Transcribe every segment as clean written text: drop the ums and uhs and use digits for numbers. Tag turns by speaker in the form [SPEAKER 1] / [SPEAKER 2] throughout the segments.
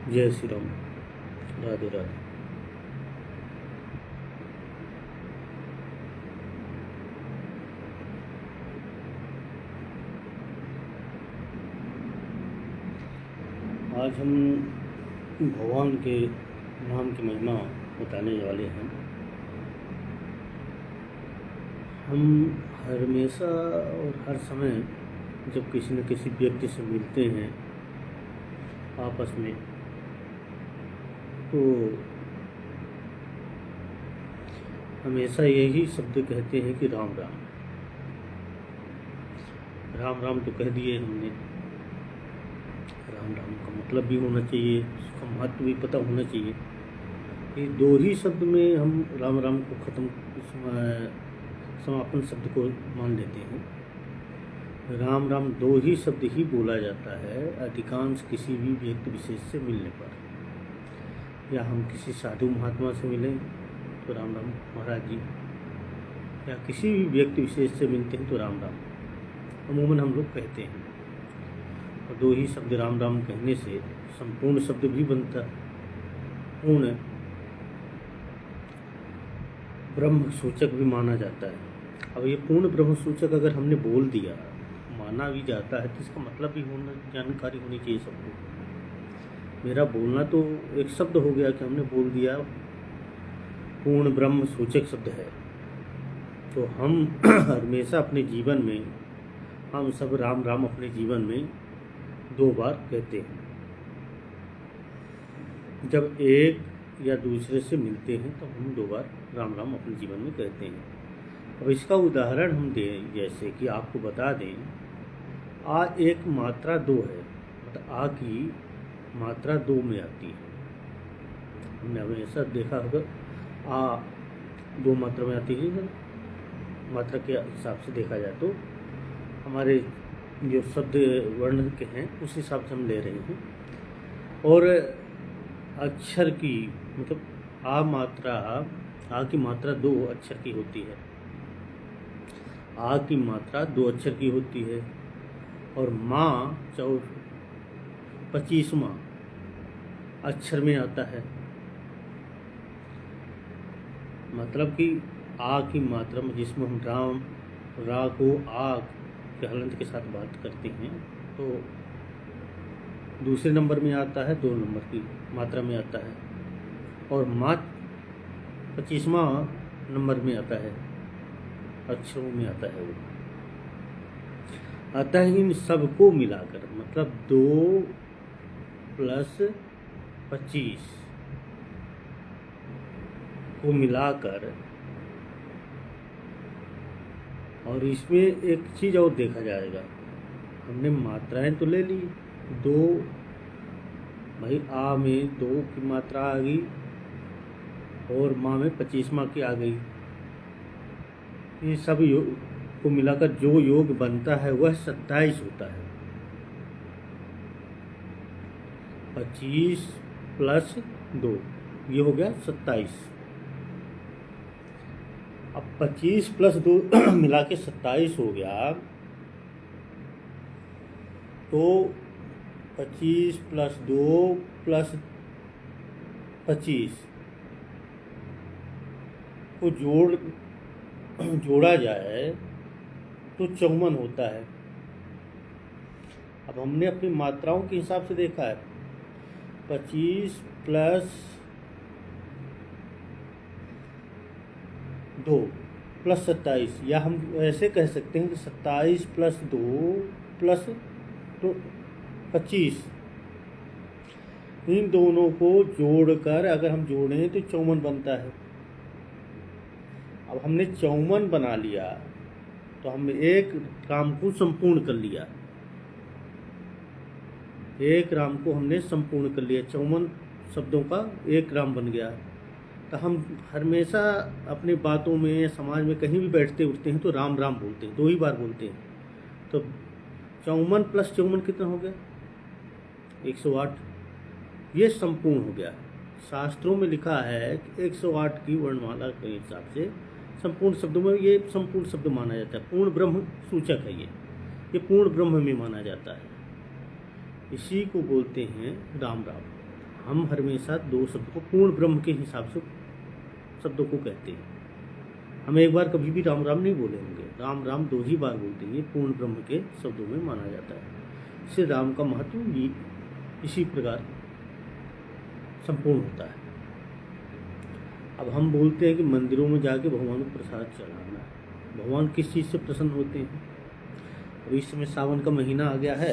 [SPEAKER 1] जय श्री राम। राधे राधे। आज हम भगवान के नाम की महिमा बताने वाले हैं। हम हमेशा और हर समय जब किसी न किसी व्यक्ति से मिलते हैं आपस में, तो हमेशा यही शब्द कहते हैं कि राम राम। राम राम तो कह दिए हमने, राम राम का मतलब भी होना चाहिए, उसका महत्व भी पता होना चाहिए। ये दो ही शब्द में हम राम राम को समापन शब्द को मान लेते हैं। राम राम दो ही शब्द ही बोला जाता है अधिकांश किसी भी व्यक्ति विशेष से मिलने पर। या हम किसी साधु महात्मा से मिलें तो राम राम महाराज जी, या किसी भी व्यक्ति विशेष से मिलते हैं तो राम राम अमूमन हम लोग कहते हैं। और दो ही शब्द राम राम कहने से संपूर्ण शब्द भी बनता है, पूर्ण ब्रह्म सूचक भी माना जाता है। अब ये पूर्ण ब्रह्म सूचक अगर हमने बोल दिया, माना भी जाता है, तो इसका मतलब भी होना, जानकारी होनी चाहिए सबको। मेरा बोलना तो एक शब्द हो गया कि हमने बोल दिया पूर्ण ब्रह्म सूचक शब्द है। तो हम हमेशा अपने जीवन में, हम सब राम राम अपने जीवन में 2 बार कहते हैं। जब एक या दूसरे से मिलते हैं तो हम 2 बार राम राम अपने जीवन में कहते हैं। अब इसका उदाहरण हम दें, जैसे कि आपको बता दें, आ एक मात्रा 2 है, मतलब आ की मात्रा 2 में आती है। हमने हमेशा देखा होगा आ 2 मात्रा में आती है। मात्रा के हिसाब से देखा जाए तो हमारे जो शब्द वर्ण के हैं उस हिसाब से हम ले रहे हैं। और अक्षर की मतलब आ की मात्रा 2 अक्षर की होती है। आ की मात्रा 2 अक्षर की होती है। और माँ 25वां अक्षर में आता है। मतलब कि आ की मात्रा में, जिसमें हम राम रा को आ के हलंत के साथ बात करते हैं, तो दूसरे नंबर में आता है, 2 नंबर की मात्रा में आता है। और माँ 25वां नंबर में आता है, अक्षरों में आता है वो। अतः इन सबको मिलाकर, मतलब 2 + 25 को मिलाकर, और इसमें एक चीज़ और देखा जाएगा। हमने मात्राएं तो ले ली 2, भाई आ में 2 की मात्रा आ गई और माँ में 25वां की आ गई। ये सब योग को मिलाकर जो योग बनता है वह 27 होता है। 25 + 2 ये हो गया 27। अब 25 + 2 मिला के 27 हो गया। तो 25 + 2 + 25 को जोड़ा जाए तो 54 होता है। अब हमने अपनी मात्राओं के हिसाब से देखा है, 25 + 2 + 27, या हम ऐसे कह सकते हैं कि 27 + 2 + 25, इन दोनों को जोड़कर अगर हम जोड़ें तो 54 बनता है। अब हमने 54 बना लिया तो हमने एक राम को संपूर्ण कर लिया। एक राम को हमने संपूर्ण कर लिया, 54 शब्दों का एक राम बन गया। तो हम हमेशा अपनी बातों में, समाज में कहीं भी बैठते उठते हैं तो राम राम बोलते हैं, 2 ही बार बोलते हैं। तो 54 + 54 कितना हो गया? 108। ये संपूर्ण हो गया। शास्त्रों में लिखा है कि 108 की वर्णमाला के हिसाब से संपूर्ण शब्दों में ये संपूर्ण शब्द माना जाता है। पूर्ण ब्रह्म सूचक है ये पूर्ण ब्रह्म में माना जाता है। इसी को बोलते हैं राम राम। हम हमेशा दो शब्द को पूर्ण ब्रह्म के हिसाब से शब्दों को कहते हैं। हम एक बार कभी भी राम राम नहीं बोले होंगे, राम राम 2 ही बार बोलते हैं, ये पूर्ण ब्रह्म के शब्दों में माना जाता है। इससे राम का महत्व भी इसी प्रकार संपूर्ण होता है। अब हम बोलते हैं कि मंदिरों में जाके भगवान को प्रसाद चढ़ाना है। भगवान किस चीज़ से प्रसन्न होते हैं? अब इस समय सावन का महीना आ गया है,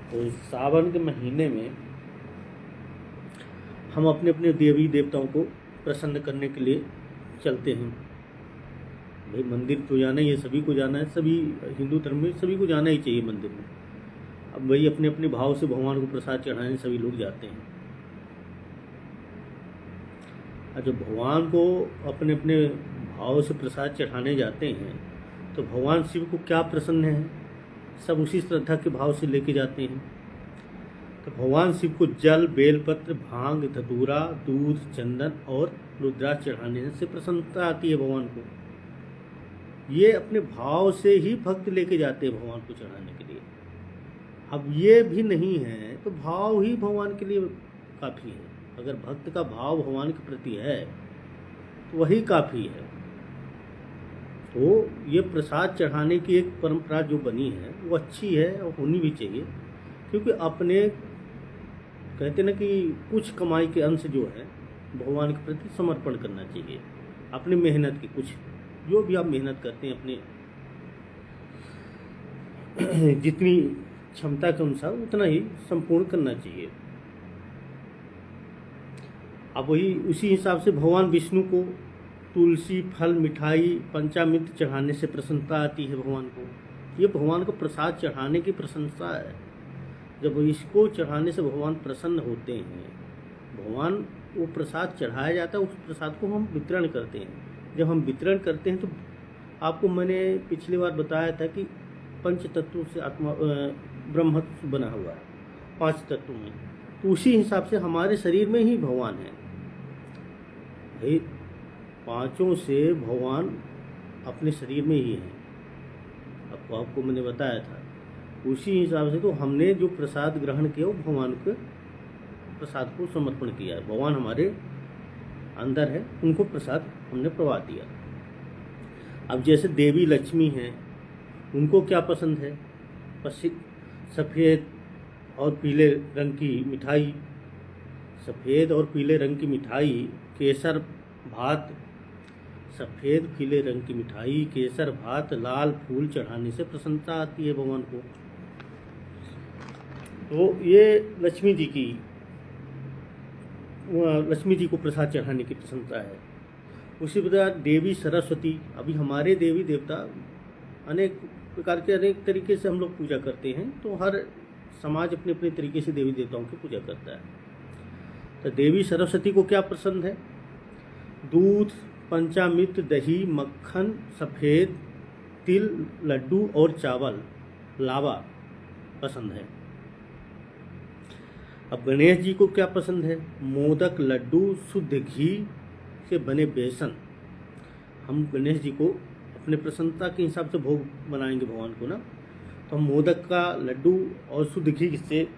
[SPEAKER 1] तो सावन के महीने में हम अपने अपने देवी देवताओं को प्रसन्न करने के लिए चलते हैं। भाई मंदिर तो जाना ही है, सभी को जाना है, सभी हिंदू धर्म में सभी को जाना ही चाहिए मंदिर में। अब भाई अपने अपने भाव से भगवान को प्रसाद चढ़ाने सभी लोग जाते हैं। और जब भगवान को अपने अपने भाव से प्रसाद चढ़ाने जाते हैं तो भगवान शिव को क्या प्रसन्न है, सब उसी श्रद्धा के भाव से लेके जाते हैं। तो भगवान शिव को जल, बेलपत्र, भांग, धतूरा, दूध, चंदन और रुद्राक्ष चढ़ाने से प्रसन्नता आती है भगवान को। ये अपने भाव से ही भक्त लेके जाते हैं भगवान को चढ़ाने के लिए। अब ये भी नहीं है तो भाव ही भगवान के लिए काफ़ी है। अगर भक्त का भाव भगवान के प्रति है तो वही काफ़ी है। तो ये प्रसाद चढ़ाने की एक परंपरा जो बनी है वो अच्छी है और होनी भी चाहिए, क्योंकि अपने कहते ना कि कुछ कमाई के अंश जो है भगवान के प्रति समर्पण करना चाहिए। अपनी मेहनत की कुछ, जो भी आप मेहनत करते हैं अपने जितनी क्षमता के अनुसार उतना ही संपूर्ण करना चाहिए। अब वही उसी हिसाब से भगवान विष्णु को तुलसी, फल, मिठाई, पंचामृत चढ़ाने से प्रसन्नता आती है भगवान को। ये भगवान को प्रसाद चढ़ाने की प्रशंसा है। जब इसको चढ़ाने से भगवान प्रसन्न होते हैं, भगवान वो प्रसाद चढ़ाया जाता है, उस प्रसाद को हम वितरण करते हैं। जब हम वितरण करते हैं तो आपको मैंने पिछली बार बताया था कि 5 तत्वों से आत्मा ब्रह्म बना हुआ है, 5 तत्वों में। तो उसी हिसाब से हमारे शरीर में ही भगवान है। भाई 5 से भगवान अपने शरीर में ही है, आपको मैंने बताया था। उसी हिसाब से तो हमने जो प्रसाद ग्रहण किया वो भगवान के प्रसाद को समर्पण किया है। भगवान हमारे अंदर है, उनको प्रसाद हमने प्रवाह दिया। अब जैसे देवी लक्ष्मी हैं, उनको क्या पसंद है? सफ़ेद और पीले रंग की मिठाई, सफ़ेद और पीले रंग की मिठाई, केसर भात, सफ़ेद पीले रंग की मिठाई, केसर भात, लाल फूल चढ़ाने से प्रसन्नता आती है भगवान को। तो ये लक्ष्मी जी को प्रसाद चढ़ाने की प्रसन्नता है। उसी प्रकार देवी सरस्वती, अभी हमारे देवी देवता अनेक प्रकार के अनेक तरीके से हम लोग पूजा करते हैं। तो हर समाज अपने अपने तरीके से देवी देवताओं की पूजा करता है। तो देवी सरस्वती को क्या पसंद है? दूध, पंचामृत, दही, मक्खन, सफ़ेद तिल, लड्डू और चावल, लावा पसंद है। अब गणेश जी को क्या पसंद है? मोदक, लड्डू, शुद्ध घी से बने बेसन। हम गणेश जी को अपने प्रसन्नता के हिसाब से भोग बनाएंगे भगवान को ना, तो हम मोदक का लड्डू और शुद्ध घी से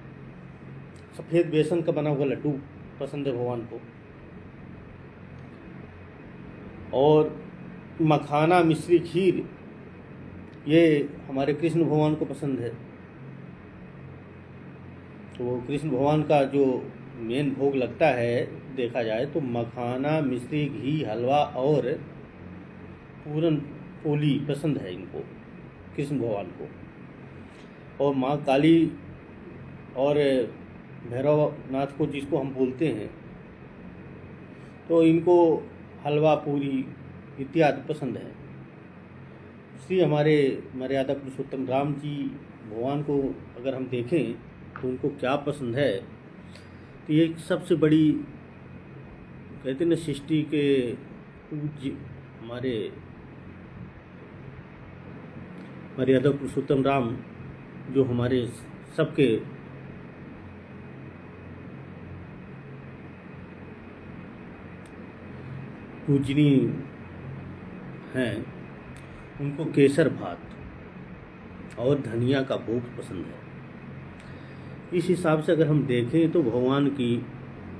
[SPEAKER 1] सफ़ेद बेसन का बना हुआ लड्डू पसंद है भगवान को। और मखाना, मिश्री, खीर, ये हमारे कृष्ण भगवान को पसंद है। तो कृष्ण भगवान का जो मेन भोग लगता है देखा जाए तो मखाना, मिश्री, घी, हलवा और पूरन पोली पसंद है इनको, कृष्ण भगवान को। और माँ काली और भैरवनाथ को जिसको हम बोलते हैं, तो इनको हलवा, पूरी इत्यादि पसंद है। इसलिए हमारे मर्यादा पुरुषोत्तम राम जी भगवान को अगर हम देखें तो उनको क्या पसंद है, तो ये सबसे बड़ी कहते हैं ना सृष्टि के पूज्य हमारे मर्यादा पुरुषोत्तम राम जो हमारे सबके पूजनीय हैं, उनको केसर भात और धनिया का भोग पसंद है। इस हिसाब से अगर हम देखें तो भगवान की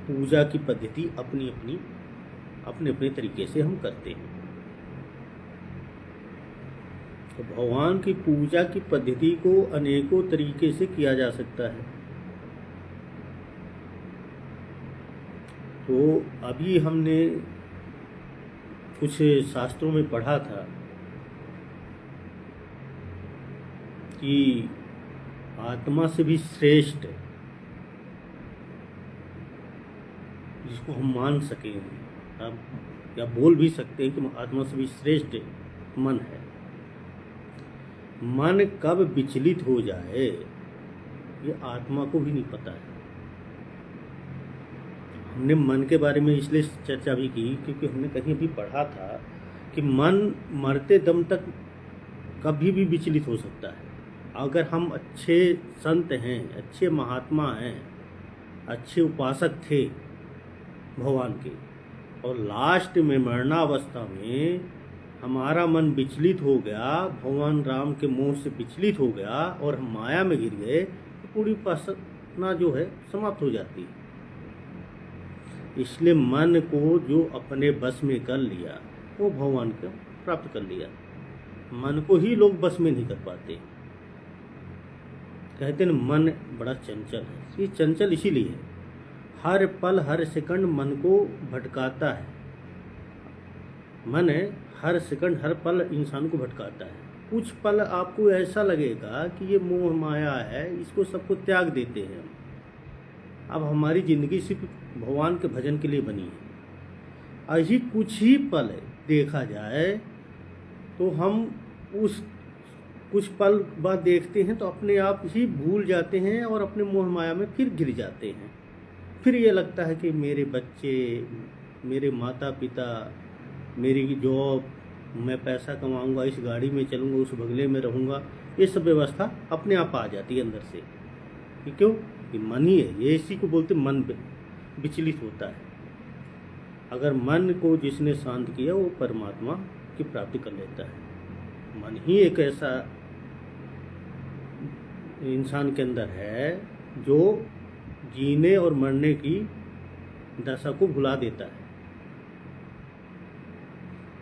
[SPEAKER 1] पूजा की पद्धति अपने अपने तरीके से हम करते हैं। तो भगवान की पूजा की पद्धति को अनेकों तरीके से किया जा सकता है। तो अभी हमने कुछ शास्त्रों में पढ़ा था कि आत्मा से भी श्रेष्ठ, जिसको हम मान सकें, अब या बोल भी सकते हैं कि आत्मा से भी श्रेष्ठ मन है। मन कब विचलित हो जाए ये आत्मा को भी नहीं पता है। हमने मन के बारे में इसलिए चर्चा भी की क्योंकि हमने कहीं भी पढ़ा था कि मन मरते दम तक कभी भी विचलित हो सकता है। अगर हम अच्छे संत हैं, अच्छे महात्मा हैं, अच्छे उपासक थे भगवान के, और लास्ट में मरणावस्था में हमारा मन विचलित हो गया, भगवान राम के मोह से विचलित हो गया और हम माया में गिर गए, तो पूरी उपासना जो है समाप्त हो जाती है। इसलिए मन को जो अपने बस में कर लिया वो भगवान को प्राप्त कर लिया। मन को ही लोग बस में नहीं कर पाते। कहते हैं मन बड़ा चंचल है। ये चंचल इसीलिए है, हर पल हर सेकंड मन को भटकाता है। मन हर सेकंड हर पल इंसान को भटकाता है। कुछ पल आपको ऐसा लगेगा कि ये मोह माया है, इसको सबको त्याग देते हैं। अब हमारी ज़िंदगी सिर्फ भगवान के भजन के लिए बनी है। ऐसी कुछ ही पल देखा जाए तो हम उस कुछ पल बाद देखते हैं तो अपने आप ही भूल जाते हैं और अपने मोह माया में फिर गिर जाते हैं। फिर ये लगता है कि मेरे बच्चे, मेरे माता पिता, मेरी जॉब, मैं पैसा कमाऊंगा, इस गाड़ी में चलूंगा, उस बंगले में रहूंगा, ये सब व्यवस्था अपने आप आ जाती है अंदर से। कि क्यों? ये मन ही है। ये इसी को बोलते मन विचलित होता है। अगर मन को जिसने शांत किया वो परमात्मा की प्राप्ति कर लेता है। मन ही एक ऐसा इंसान के अंदर है जो जीने और मरने की दशा को भुला देता है।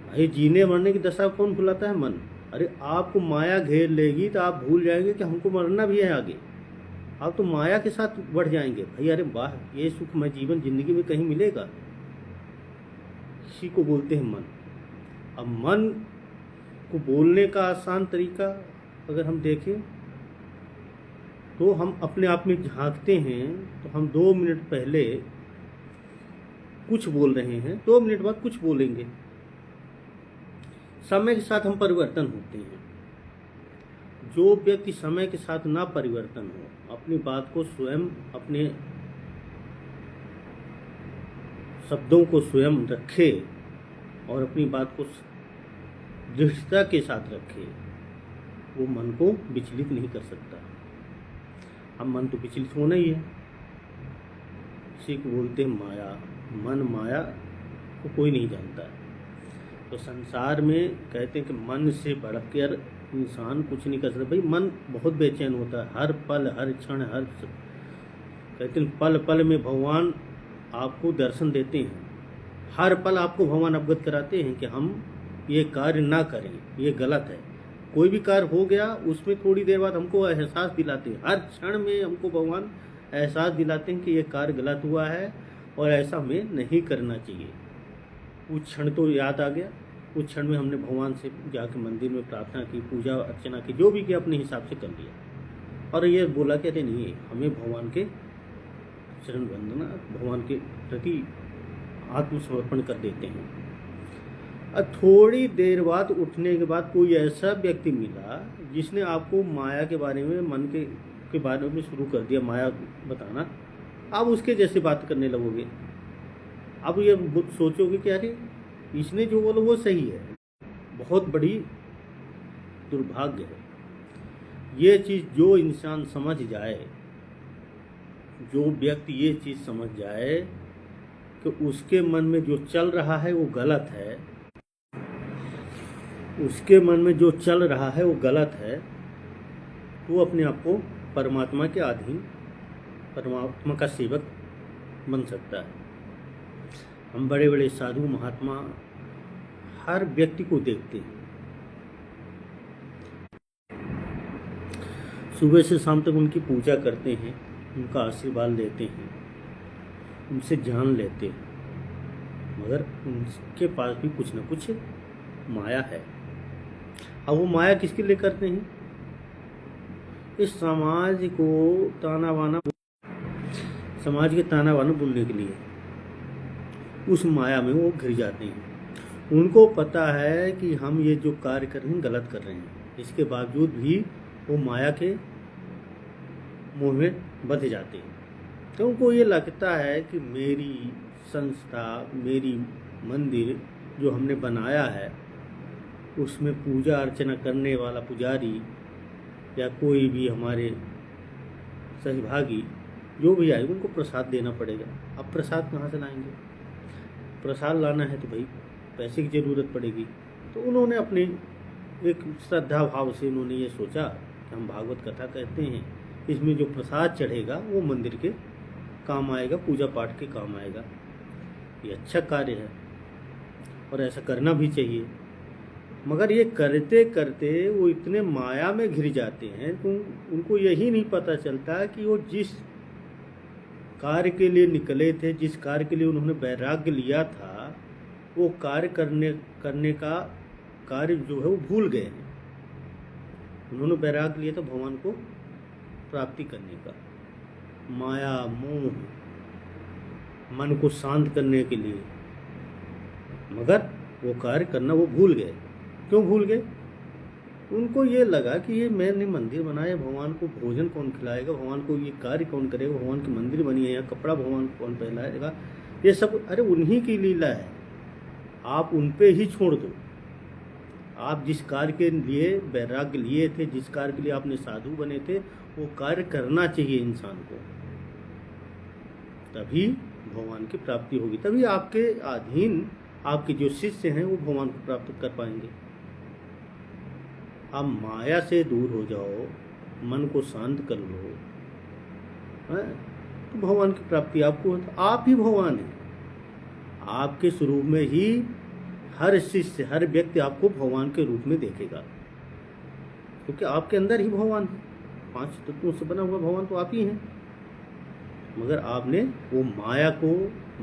[SPEAKER 1] भाई, जीने मरने की दशा कौन भुलाता है? मन। अरे आपको माया घेर लेगी तो आप भूल जाएंगे कि हमको मरना भी है आगे। आप तो माया के साथ बढ़ जाएंगे। भाई अरे वाह, ये सुखमय जीवन जिंदगी में कहीं मिलेगा? इसी को बोलते हैं मन। अब मन को बोलने का आसान तरीका अगर हम देखें तो हम अपने आप में झांकते हैं तो हम 2 मिनट पहले कुछ बोल रहे हैं, 2 मिनट बाद कुछ बोलेंगे। समय के साथ हम परिवर्तन होते हैं। जो व्यक्ति समय के साथ ना परिवर्तन हो, अपनी बात को स्वयं, अपने शब्दों को स्वयं रखे और अपनी बात को दृढ़ता के साथ रखे, वो मन को विचलित नहीं कर सकता। अब मन तो विचलित होना ही है। इसी को बोलते हैं माया। मन माया को कोई नहीं जानता है। तो संसार में कहते हैं कि मन से बढ़कर इंसान कुछ नहीं कर सकता। भाई मन बहुत बेचैन होता है, हर पल हर क्षण हर, कहते हैं पल पल में भगवान आपको दर्शन देते हैं। हर पल आपको भगवान अवगत कराते हैं कि हम ये कार्य ना करें, ये गलत है। कोई भी कार्य हो गया उसमें थोड़ी देर बाद हमको एहसास दिलाते हैं। हर क्षण में हमको भगवान एहसास दिलाते हैं कि ये कार्य गलत हुआ है और ऐसा हमें नहीं करना चाहिए। उस क्षण तो याद आ गया, उस क्षण में हमने भगवान से जाके मंदिर में प्रार्थना की, पूजा अर्चना की, जो भी किया अपने हिसाब से कर लिया और ये बोला कि अरे नहीं, हमें भगवान के चरण वंदना, भगवान के प्रति आत्मसमर्पण कर देते हैं। और थोड़ी देर बाद उठने के बाद कोई ऐसा व्यक्ति मिला जिसने आपको माया के बारे में, मन के बारे में शुरू कर दिया माया बताना। आप उसके जैसे बात करने लगोगे। अब ये सोचोगे कि अरे इसने जो बोला वो सही है। बहुत बड़ी दुर्भाग्य है। ये चीज़ जो इंसान समझ जाए, जो व्यक्ति ये चीज़ समझ जाए कि उसके मन में जो चल रहा है वो गलत है, उसके मन में जो चल रहा है वो गलत है, वो अपने आप को परमात्मा के अधीन परमात्मा का सेवक बन सकता है। हम बड़े बड़े साधु महात्मा हर व्यक्ति को देखते हैं, सुबह से शाम तक उनकी पूजा करते हैं, उनका आशीर्वाद लेते हैं, उनसे ज्ञान लेते हैं, मगर उनके पास भी कुछ न कुछ माया है। अब वो माया किसके लिए करते हैं? इस समाज को ताना बाना, समाज के ताना बाना बोलने के लिए उस माया में वो घिर जाते हैं। उनको पता है कि हम ये जो कार्य कर रहे हैं गलत कर रहे हैं, इसके बावजूद भी वो माया के मोह में बंध जाते हैं। तो उनको ये लगता है कि मेरी संस्था, मेरी मंदिर जो हमने बनाया है, उसमें पूजा अर्चना करने वाला पुजारी या कोई भी हमारे सहभागी जो भी आए उनको प्रसाद देना पड़ेगा। अब प्रसाद कहाँ से लाएंगे? प्रसाद लाना है तो भाई पैसे की ज़रूरत पड़ेगी। तो उन्होंने अपने एक श्रद्धा भाव से उन्होंने ये सोचा कि हम भागवत कथा कहते हैं, इसमें जो प्रसाद चढ़ेगा वो मंदिर के काम आएगा, पूजा पाठ के काम आएगा। ये अच्छा कार्य है और ऐसा करना भी चाहिए। मगर ये करते करते वो इतने माया में घिर जाते हैं तो उनको यही नहीं पता चलता कि वो जिस कार्य के लिए निकले थे, जिस कार्य के लिए उन्होंने वैराग्य लिया था, वो कार्य करने का कार्य जो है वो भूल गए हैं। उन्होंने वैराग्य लिया था भगवान को प्राप्ति करने का, माया मोह मन को शांत करने के लिए, मगर वो कार्य करना वो भूल गए। क्यों भूल गए? उनको ये लगा कि ये मैंने मंदिर बनाया, भगवान को भोजन कौन खिलाएगा, भगवान को ये कार्य कौन करेगा, भगवान की मंदिर बनी है, यहाँ कपड़ा भगवान को कौन पहनाएगा, ये सब अरे उन्हीं की लीला है। आप उन पे ही छोड़ दो। आप जिस कार्य के लिए वैराग्य लिए थे, जिस कार्य के लिए आपने साधु बने थे, वो कार्य करना चाहिए इंसान को, तभी भगवान की प्राप्ति होगी। तभी आपके अधीन आपके जो शिष्य हैं वो भगवान को प्राप्त कर पाएंगे। आप माया से दूर हो जाओ, मन को शांत कर लो, तो भगवान की प्राप्ति आपको हो। तो आप ही भगवान हैं। आपके स्वरूप में ही हर शिष्य, हर व्यक्ति आपको भगवान के रूप में देखेगा, क्योंकि आपके अंदर ही भगवान है। 5 तत्वों से बना हुआ भगवान तो आप ही हैं। मगर आपने वो माया को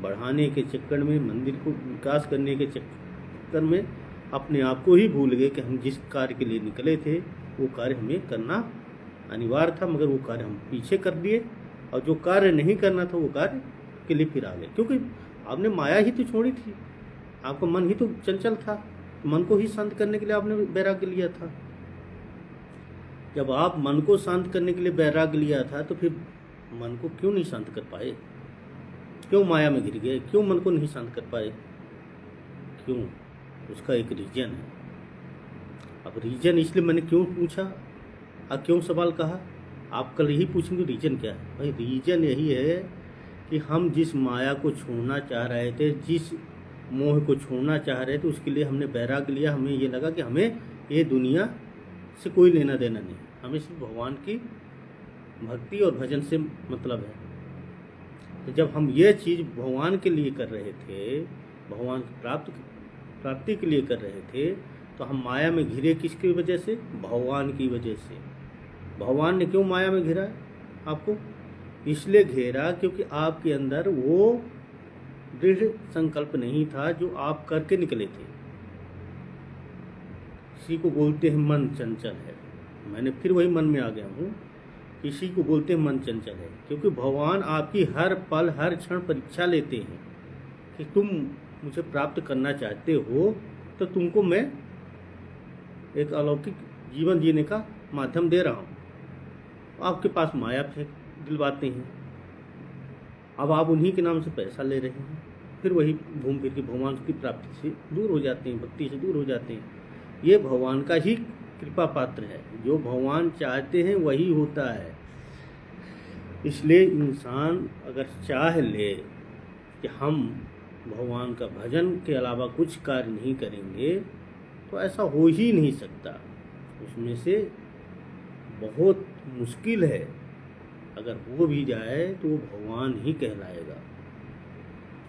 [SPEAKER 1] बढ़ाने के चक्कर में, मंदिर को विकास करने के चक्कर में अपने आप को ही भूल गए कि हम जिस कार्य के लिए निकले थे वो कार्य हमें करना अनिवार्य था, मगर वो कार्य हम पीछे कर दिए, और जो कार्य नहीं करना था वो कार्य के लिए फिर आ गए। क्योंकि आपने माया ही तो छोड़ी थी, आपका मन ही तो चंचल था, मन को ही शांत करने के लिए आपने वैराग्य लिया था। जब आप मन को शांत करने के लिए वैराग्य लिया था तो फिर मन को क्यों नहीं शांत कर पाए? क्यों माया में गिर गए? क्यों मन को नहीं शांत कर पाए? क्यों? उसका एक रीजन है। अब रीजन इसलिए मैंने क्यों पूछा और क्यों सवाल कहा, आप कल यही पूछेंगे रीजन क्या है। भाई रीजन यही है कि हम जिस माया को छोड़ना चाह रहे थे, जिस मोह को छोड़ना चाह रहे थे, उसके लिए हमने वैराग्य लिया। हमें ये लगा कि हमें ये दुनिया से कोई लेना देना नहीं, हमें सिर्फ भगवान की भक्ति और भजन से मतलब है। तो जब हम ये चीज़ भगवान के लिए कर रहे थे, भगवान की प्राप्ति के लिए कर रहे थे, तो हम माया में घिरे किसकी वजह से? भगवान की वजह से। भगवान ने क्यों माया में घिरा आपको? इसलिए घेरा क्योंकि आपके अंदर वो दृढ़ संकल्प नहीं था जो आप करके निकले थे। इसी को बोलते हैं मन चंचल है। मैंने फिर वही मन में आ गया हूँ, इसी को बोलते हैं मन चंचल है, क्योंकि भगवान आपकी हर पल हर क्षण परीक्षा लेते हैं कि तुम मुझे प्राप्त करना चाहते हो तो तुमको मैं एक अलौकिक जीवन जीने का माध्यम दे रहा हूँ। आपके पास माया फेंक दिलवाते हैं, अब आप उन्हीं के नाम से पैसा ले रहे हैं, फिर वही घूम फिर के भगवान की प्राप्ति से दूर हो जाते हैं, भक्ति से दूर हो जाते हैं। ये भगवान का ही कृपा पात्र है, जो भगवान चाहते हैं वही होता है। इसलिए इंसान अगर चाह ले कि हम भगवान का भजन के अलावा कुछ कार्य नहीं करेंगे तो ऐसा हो ही नहीं सकता। उसमें से बहुत मुश्किल है अगर हो भी जाए तो वो भगवान ही कहलाएगा।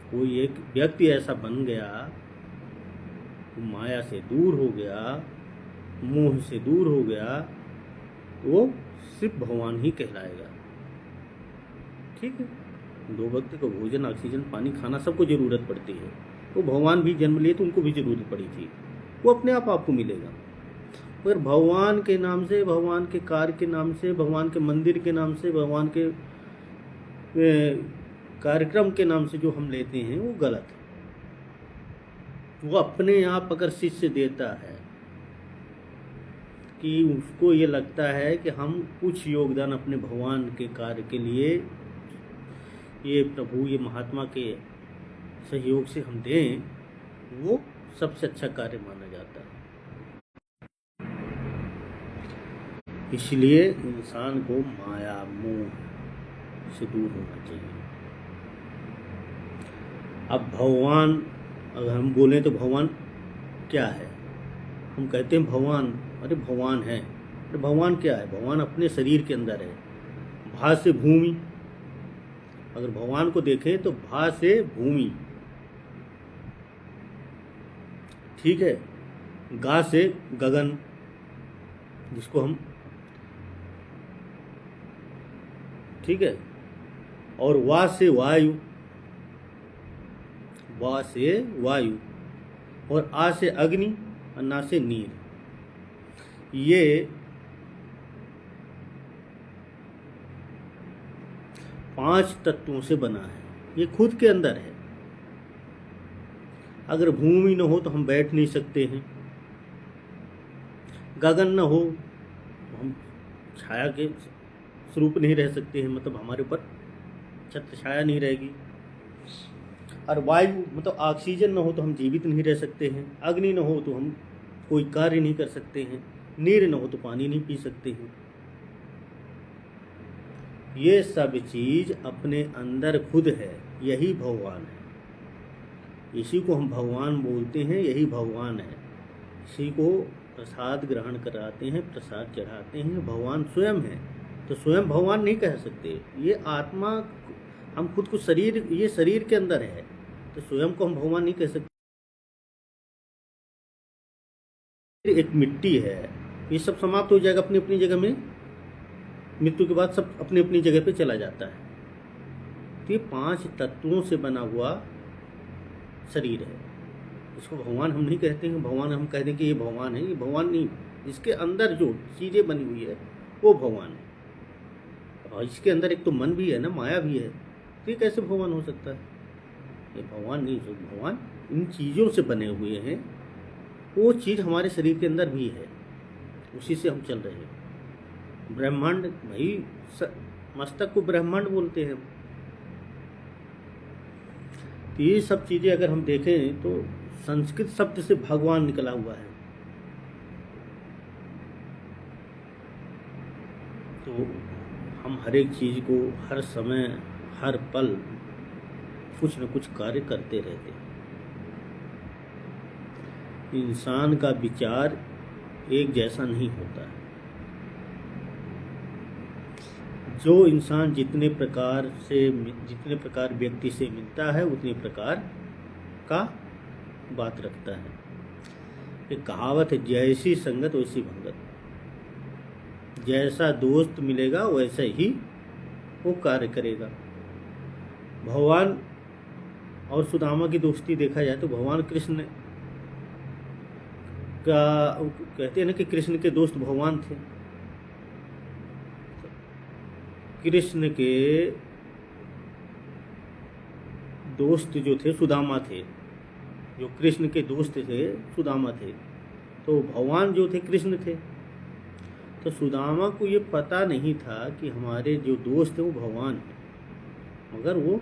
[SPEAKER 1] कोई एक व्यक्ति ऐसा बन गया, माया से दूर हो गया, मोह से दूर हो गया, तो वो सिर्फ भगवान ही कहलाएगा। ठीक है, 2 वक्त का भोजन, ऑक्सीजन, पानी, खाना सबको ज़रूरत पड़ती है। वो भगवान भी जन्म लिए तो उनको भी ज़रूरत पड़ी थी, वो अपने आप आपको मिलेगा। मगर भगवान के नाम से, भगवान के कार्य के नाम से, भगवान के मंदिर के नाम से, भगवान के कार्यक्रम के नाम से जो हम लेते हैं वो गलत है। वो अपने आप अगर शिष्य देता है कि उसको ये लगता है कि हम कुछ योगदान अपने भगवान के कार्य के लिए, ये प्रभु, ये महात्मा के सहयोग से हम दें, वो सबसे अच्छा कार्य माना जाता है। इसलिए इंसान को माया, मोह से दूर होना चाहिए। अब भगवान, अगर हम बोलें तो भगवान क्या है? हम कहते हैं भगवान, अरे भगवान है। अरे भगवान क्या है? भगवान अपने शरीर के अंदर है। भा से भूमि, अगर भगवान को देखें तो भा से भूमि, ठीक है। गा से गगन, जिसको हम, ठीक है, और वा से वायु, वा से वायु, और आ से अग्नि, और ना से नीर। ये 5 तत्वों से बना है। ये खुद के अंदर है। अगर भूमि न हो तो हम बैठ नहीं सकते हैं, गगन न हो तो हम छाया के स्वरूप नहीं रह सकते हैं, मतलब हमारे ऊपर छत्र छाया नहीं रहेगी। और वायु मतलब ऑक्सीजन न हो तो हम जीवित नहीं रह सकते हैं। अग्नि न हो तो हम कोई कार्य नहीं कर सकते हैं। नीर न हो तो पानी नहीं पी सकते हैं। ये सब चीज अपने अंदर खुद है, यही भगवान है। इसी को हम भगवान बोलते हैं, यही भगवान है। इसी को प्रसाद ग्रहण कराते हैं, प्रसाद चढ़ाते हैं, भगवान स्वयं है। तो स्वयं भगवान नहीं कह सकते। ये आत्मा, हम खुद को शरीर, ये शरीर के अंदर है, तो स्वयं को हम भगवान नहीं कह सकते। एक मिट्टी है, ये सब समाप्त हो जाएगा अपनी अपनी जगह में। मृत्यु के बाद सब अपनी अपनी जगह पे चला जाता है। तो ये 5 तत्वों से बना हुआ शरीर है। इसको भगवान हम नहीं कहते हैं। भगवान हम कह दें कि ये भगवान है, ये भगवान नहीं। इसके अंदर जो चीज़ें बनी हुई है वो भगवान है। और इसके अंदर एक तो मन भी है ना, माया भी है। तो ये कैसे भगवान हो सकता है? ये भगवान नहीं। भगवान इन चीज़ों से बने हुए हैं। वो चीज़ हमारे शरीर के अंदर भी है, उसी से हम चल रहे हैं। ब्रह्मांड, भाई मस्तक को ब्रह्मांड बोलते हैं। तो ये सब चीज़ें अगर हम देखें तो संस्कृत शब्द से भगवान निकला हुआ है। तो हम हर एक चीज़ को हर समय, हर पल कुछ न कुछ कार्य करते रहते हैं। इंसान का विचार एक जैसा नहीं होता है। जो इंसान जितने प्रकार व्यक्ति से मिलता है, उतने प्रकार का बात रखता है। एक कहावत है, जैसी संगत वैसी भंगत। जैसा दोस्त मिलेगा वैसे ही वो कार्य करेगा। भगवान और सुदामा की दोस्ती देखा जाए तो भगवान कृष्ण का, कहते हैं ना कि कृष्ण के दोस्त भगवान थे। कृष्ण के दोस्त जो थे सुदामा थे। जो कृष्ण के दोस्त थे सुदामा थे। तो भगवान जो थे कृष्ण थे। तो सुदामा को ये पता नहीं था कि हमारे जो दोस्त हैं वो भगवान हैं। मगर वो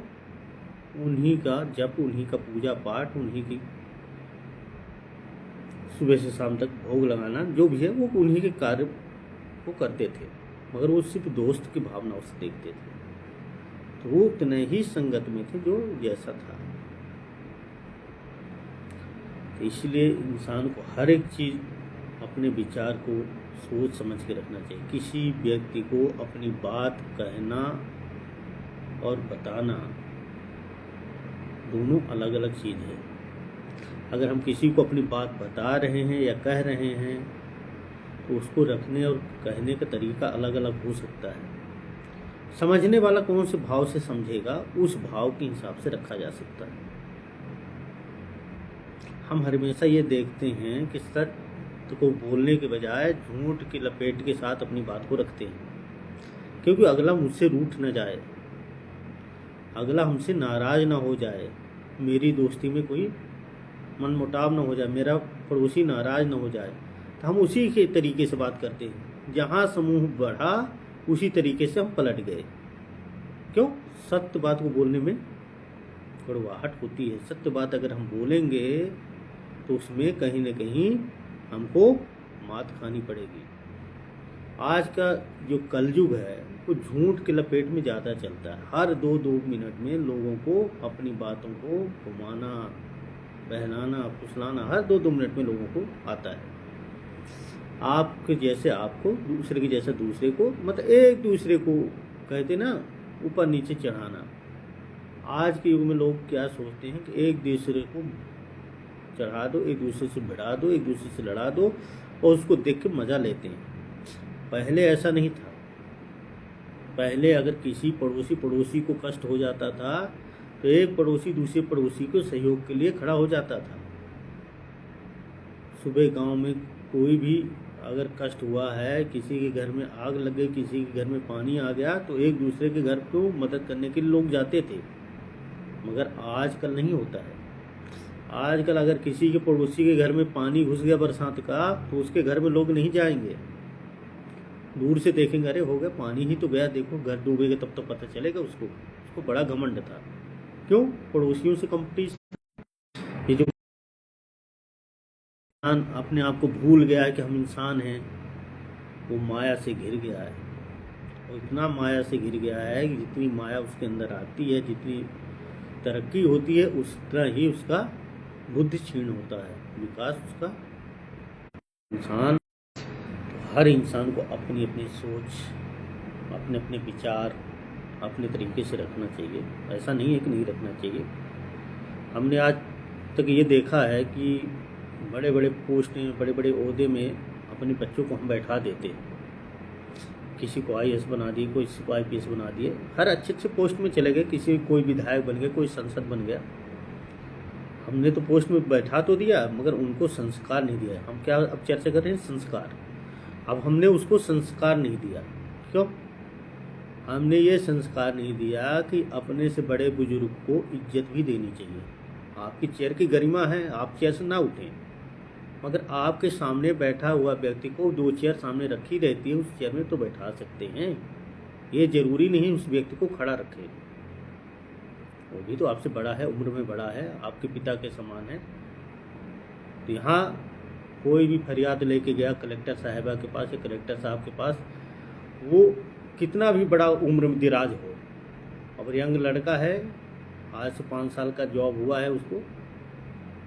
[SPEAKER 1] उन्हीं का जप, उन्हीं का पूजा पाठ, उन्हीं की सुबह से शाम तक भोग लगाना जो भी है वो उन्हीं के कार्य वो करते थे। मगर वो सिर्फ दोस्त की भावनाओं से देखते थे। तो वो उतने ही संगत में थे जो जैसा था। तो इसलिए इंसान को हर एक चीज़ अपने विचार को सोच समझ के रखना चाहिए। किसी व्यक्ति को अपनी बात कहना और बताना दोनों अलग अलग चीज़ है। अगर हम किसी को अपनी बात बता रहे हैं या कह रहे हैं तो उसको रखने और कहने का तरीका अलग अलग हो सकता है। समझने वाला कौन से भाव से समझेगा, उस भाव के हिसाब से रखा जा सकता है। हम हमेशा ये देखते हैं कि सत्य को बोलने के बजाय झूठ की लपेट के साथ अपनी बात को रखते हैं, क्योंकि अगला मुझसे रूठ न जाए, अगला हमसे नाराज ना हो जाए, मेरी दोस्ती में कोई मनमुटाव ना हो जाए, मेरा पड़ोसी नाराज ना हो जाए, तो हम उसी के तरीके से बात करते हैं। जहाँ समूह बढ़ा उसी तरीके से हम पलट गए। क्यों? सत्य बात को बोलने में कड़वाहट होती है। सत्य बात अगर हम बोलेंगे तो उसमें कहीं न कहीं हमको मात खानी पड़ेगी। आज का जो कलयुग है वो झूठ के लपेट में ज़्यादा चलता है। हर 2-2 मिनट में लोगों को अपनी बातों को घुमाना, बहलाना, फुसलाना हर 2-2 मिनट में लोगों को आता है। आपके जैसे आपको, दूसरे के जैसा दूसरे को, मतलब एक दूसरे को कहते ना ऊपर नीचे चढ़ाना। आज के युग में लोग क्या सोचते हैं कि एक दूसरे को चढ़ा दो, एक दूसरे से भिड़ा दो, एक दूसरे से लड़ा दो और उसको देख के मज़ा लेते हैं। पहले ऐसा नहीं था। पहले अगर किसी पड़ोसी को कष्ट हो जाता था तो एक पड़ोसी दूसरे पड़ोसी को सहयोग के लिए खड़ा हो जाता था। सुबह गांव में कोई भी अगर कष्ट हुआ है, किसी के घर में आग लग गई, किसी के घर में पानी आ गया, तो एक दूसरे के घर को मदद करने के लिए लोग जाते थे। मगर आजकल नहीं होता है। आजकल अगर किसी के पड़ोसी के घर में पानी घुस गया बरसात का, तो उसके घर में लोग नहीं जाएंगे। दूर से देखेंगे, अरे हो गया, पानी ही तो गया, देखो घर डूबेगा, तब तो पता चलेगा उसको बड़ा घमंड था। क्यों? पड़ोसियों से कंपटीशन। ये जो इंसान अपने आप को भूल गया है कि हम इंसान हैं, वो माया से घिर गया है। वो इतना माया से घिर गया है कि जितनी माया उसके अंदर आती है, जितनी तरक्की होती है, उस तरह ही उसका बुद्धि क्षीण होता है, विकास उसका। इंसान, हर इंसान को अपनी अपनी सोच, अपने अपने विचार अपने तरीके से रखना चाहिए। ऐसा नहीं है कि नहीं रखना चाहिए। हमने आज तक ये देखा है कि बड़े बड़े पोस्ट में, बड़े बड़े ओहदे में अपने बच्चों को हम बैठा देते हैं। किसी को IAS बना दिए, किसी को IPS बना दिए, हर अच्छे अच्छे पोस्ट में चले गए। किसी कोई विधायक बन गया, कोई संसद बन गया। हमने तो पोस्ट में बैठा तो दिया, मगर उनको संस्कार नहीं दिया। हम क्या अब चर्चा कर रहे हैं? संस्कार। अब हमने उसको संस्कार नहीं दिया। क्यों? हमने ये संस्कार नहीं दिया कि अपने से बड़े बुजुर्ग को इज्जत भी देनी चाहिए। आपकी चेयर की गरिमा है, आप चेयर से ना उठें, मगर आपके सामने बैठा हुआ व्यक्ति को 2 चेयर सामने रखी रहती है, उस चेयर में तो बैठा सकते हैं। ये जरूरी नहीं उस व्यक्ति को खड़ा रखें। वो भी तो आपसे बड़ा है, उम्र में बड़ा है, आपके पिता के समान है। तो यहाँ कोई भी फरियाद लेके गया कलेक्टर साहिबा के पास या कलेक्टर साहब के पास, वो कितना भी बड़ा उम्र में दराज हो, अब यंग लड़का है, आज से 5 साल का जॉब हुआ है उसको,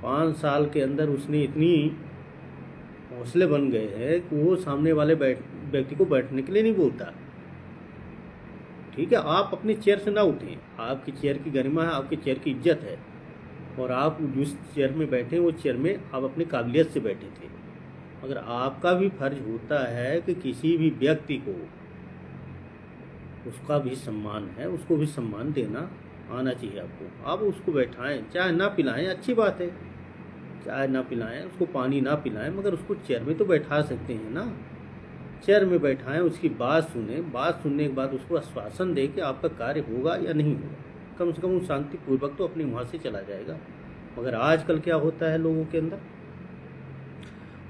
[SPEAKER 1] 5 साल के अंदर उसने इतनी हौसले बन गए हैं कि वो सामने वाले व्यक्ति को बैठने के लिए नहीं बोलता। ठीक है, आप अपनी चेयर से ना उठें। आपकी चेयर की गरिमा है, आपकी चेयर की इज्जत है, और आप जिस चेयर में बैठे वो चेयर में आप अपनी काबिलियत से बैठे थे। मगर आपका भी फर्ज होता है कि किसी भी व्यक्ति को उसका भी सम्मान है, उसको भी सम्मान देना आना चाहिए आपको। आप उसको बैठाएं, चाहे ना पिलाएं, अच्छी बात है, चाय ना पिलाएं, उसको पानी ना पिलाएं, मगर उसको चेयर में तो बैठा सकते हैं ना। चेयर में बैठाएं, उसकी बात सुने, बात सुनने के बाद उसको आश्वासन दे कि आपका कार्य होगा या नहीं होगा। कम से कम वो शांतिपूर्वक तो अपने वहाँ से चला जाएगा। मगर आजकल क्या होता है लोगों के अंदर,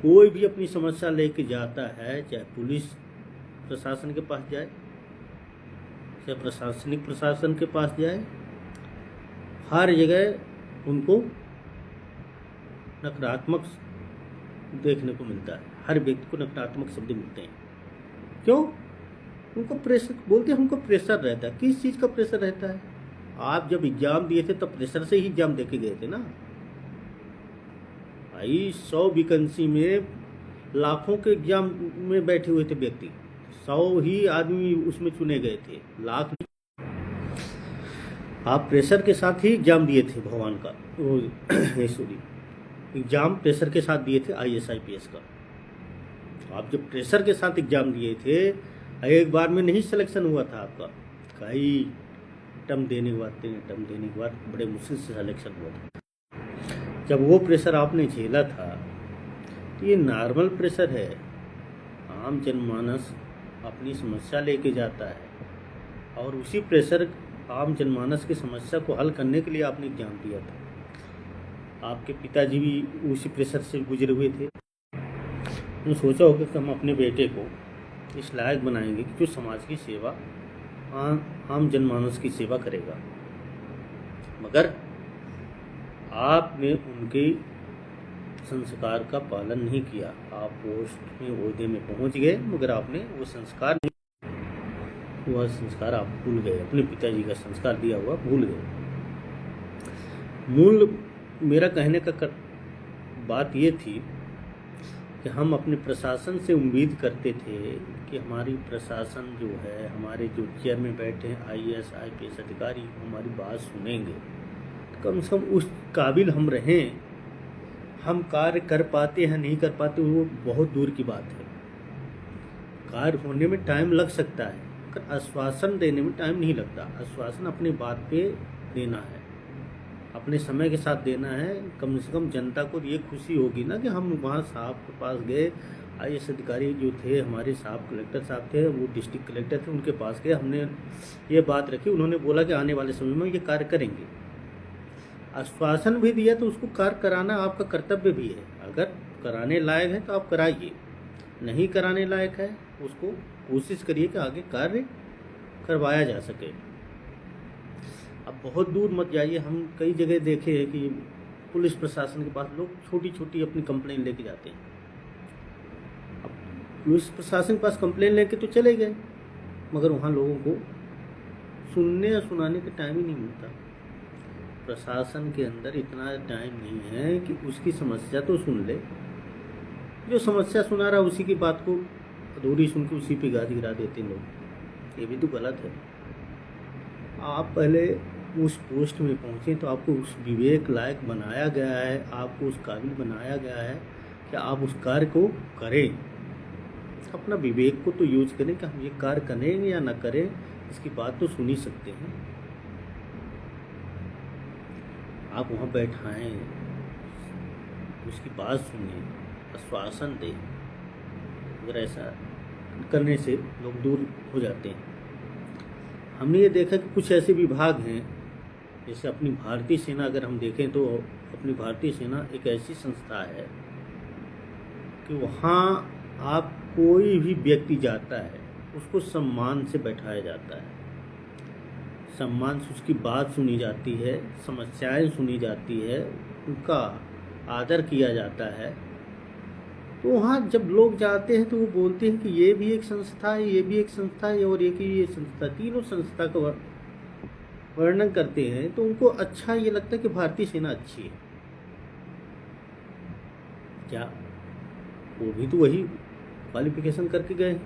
[SPEAKER 1] कोई भी अपनी समस्या लेके जाता है, चाहे पुलिस प्रशासन के पास जाए, चाहे प्रशासनिक प्रशासन के पास जाए, हर जगह उनको नकारात्मक देखने को मिलता है। हर व्यक्ति को नकारात्मक शब्द मिलते हैं। क्यों? उनको प्रेशर, बोलते हैं हमको प्रेशर रहता है। किस चीज़ का प्रेशर रहता है? आप जब एग्जाम दिए थे तब प्रेशर से ही एग्जाम देके गए थे ना भाई। 100 वैकेंसी में लाखों के एग्जाम में बैठे हुए थे व्यक्ति, 100 ही आदमी उसमें चुने गए थे, लाख नहीं। आप प्रेशर के साथ ही एग्जाम दिए थे भगवान का, वो सॉरी, एग्जाम प्रेशर के साथ दिए थे IAS IPS का। आप जब प्रेशर के साथ एग्जाम दिए थे, एक बार में नहीं सिलेक्शन हुआ था आपका, कई टर्म देने के बाद 3 टर्म देने के बाद बड़े मुश्किल से सिलेक्शन हुआ था। जब वो प्रेशर आपने झेला था, तो ये नॉर्मल प्रेशर है। आम जनमानस अपनी समस्या लेके जाता है, और उसी प्रेशर आम जनमानस की समस्या को हल करने के लिए आपने एग्जाम दिया था। आपके पिताजी भी उसी प्रेशर से गुजरे हुए थे। उन्होंने सोचा होगा कि हम अपने बेटे को इस लायक बनाएंगे कि जो समाज की सेवा, आम जनमानस की सेवा करेगा। मगर आपने उनके संस्कार का पालन नहीं किया। आप पोस्ट में ओहदे में पहुंच गए, मगर आपने वो संस्कार आप भूल गए, अपने पिताजी का संस्कार दिया हुआ भूल गए। मूल मेरा कहने का बात ये थी कि हम अपने प्रशासन से उम्मीद करते थे कि हमारी प्रशासन जो है, हमारे जो चेयर में बैठे हैं IAS IPS अधिकारी, हमारी बात सुनेंगे, तो कम से कम उस काबिल हम रहें। हम कार्य कर पाते हैं नहीं कर पाते वो बहुत दूर की बात है। कार्य होने में टाइम लग सकता है, मगर आश्वासन देने में टाइम नहीं लगता। आश्वासन अपनी बात पे देना है, अपने समय के साथ देना है। कम से कम जनता को ये खुशी होगी ना कि हम वहाँ साहब के पास गए, IAS अधिकारी जो थे हमारे साहब, कलेक्टर साहब थे, वो डिस्ट्रिक्ट कलेक्टर थे, उनके पास गए, हमने ये बात रखी, उन्होंने बोला कि आने वाले समय में ये कार्य करेंगे। आश्वासन भी दिया तो उसको कार्य कराना आपका कर्तव्य भी है। अगर कराने लायक है तो आप कराइए, नहीं कराने लायक है उसको कोशिश करिए कि आगे कार्य करवाया जा सके। अब बहुत दूर मत जाइए। हम कई जगह देखे हैं कि पुलिस प्रशासन के पास लोग छोटी छोटी अपनी कंप्लेन लेके जाते हैं। अब पुलिस प्रशासन के पास कंप्लेन लेके तो चले गए, मगर वहाँ लोगों को सुनने या सुनाने का टाइम ही नहीं मिलता। प्रशासन के अंदर इतना टाइम नहीं है कि उसकी समस्या तो सुन ले। जो समस्या सुना रहा उसी की बात को अधूरी सुन के उसी पे गाज गिरा देते लोग। ये भी तो गलत है। आप पहले उस पोस्ट में पहुँचे तो आपको उस विवेक लायक बनाया गया है, आपको उस काबिल बनाया गया है कि आप उस कार्य को करें। अपना विवेक को तो यूज करें कि हम ये कार्य करेंगे या ना करें, इसकी बात तो सुन ही सकते हैं। आप वहाँ बैठाएं, उसकी बात सुने, आश्वासन दें। अगर ऐसा करने से लोग दूर हो जाते हैं। हमने ये देखा कि कुछ ऐसे विभाग हैं, जैसे अपनी भारतीय सेना, अगर हम देखें तो अपनी भारतीय सेना एक ऐसी संस्था है कि वहाँ आप कोई भी व्यक्ति जाता है उसको सम्मान से बैठाया जाता है, सम्मान से उसकी बात सुनी जाती है, समस्याएं सुनी जाती है, उनका आदर किया जाता है। तो वहाँ जब लोग जाते हैं तो वो बोलते हैं कि ये भी एक संस्था है, ये भी एक संस्था है और एक ही ये संस्था, तीनों संस्था का वर्णन करते हैं। तो उनको अच्छा ये लगता है कि भारतीय सेना अच्छी है। क्या वो भी तो वही क्वालिफिकेशन करके गए हैं,